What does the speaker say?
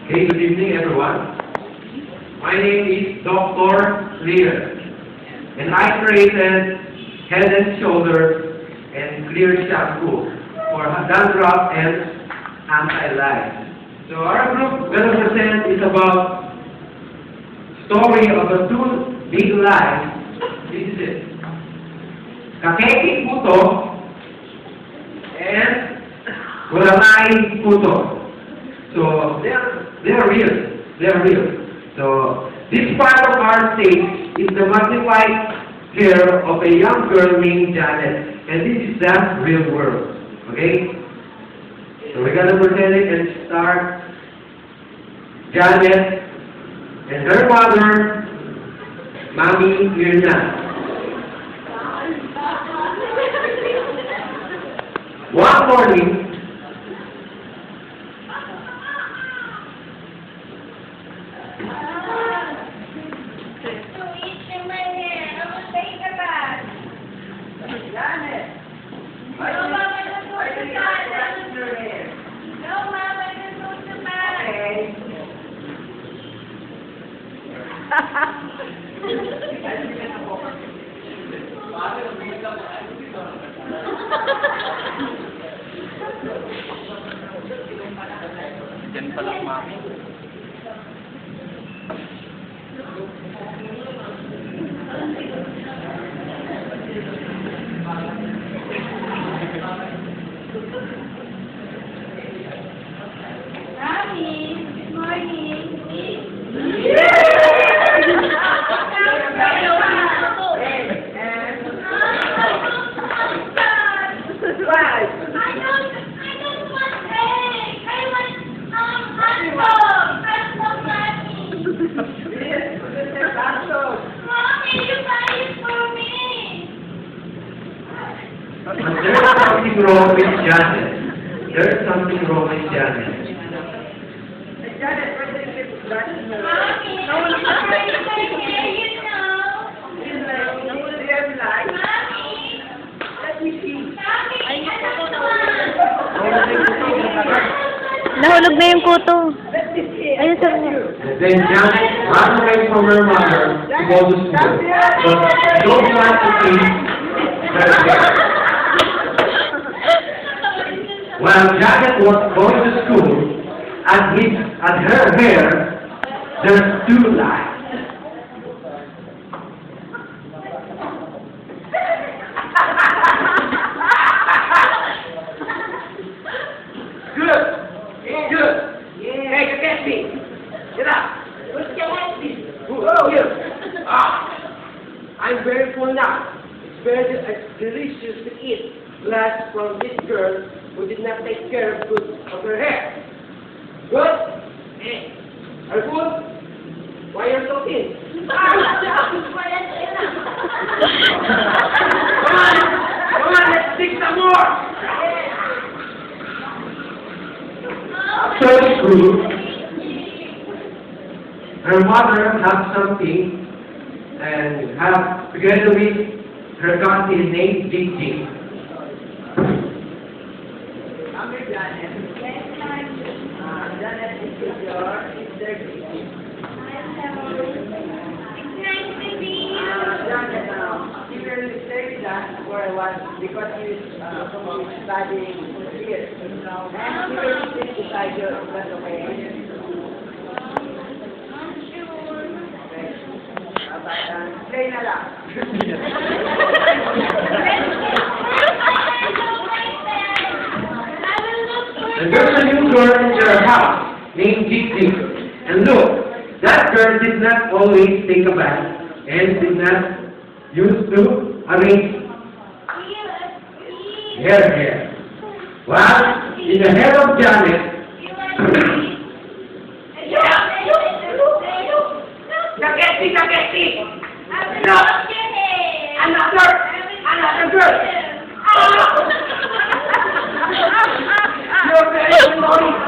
Hey, good evening, everyone. My name is Dr. Clear, and I created Head and Shoulders and Clear Shampoo for dandruff and anti-lice. So our group will present is about story of the two big lies. This is it. Kakeki Puto and Kulanay Puto. So they're real. They're real. So this part of our stage is the magnified care of a young girl named Janet. And this is the real world. Okay? So we're gonna present it and start. Janet and her mother, Mami Mirna. One morning, Diyan pa lang, Mami. Mami, good morning. There's something wrong with Janet. There's something wrong with Janet. Nahulog na yung kuto. Ayun sa Then Janet ran away from her mother to go to school. But don't want to see her there. While Janet was going to school, at her hair, there's two lies. Good. Good. Hey, Gatsby. Get up. What's Gatsby? Oh, you. I'm very full now. It's very delicious to eat. Last from this girl who did not take care of her hair. Good? Hey. Are you good? Why are you so thin? Come on, let's dig some more. After school, her mother had something and have together with her cousin named Gigi. Janet is your sister. Janet, she will stay with us for a while because she's studying here. And she will sit beside you. That's okay. Stay na lang. And there's a new girl in their house named Gigi. And look, that girl did not always take a bath and did not used to arrange her hair. Well, in the hair of Janet, Gatsby! Look! Another girl! You're very annoying!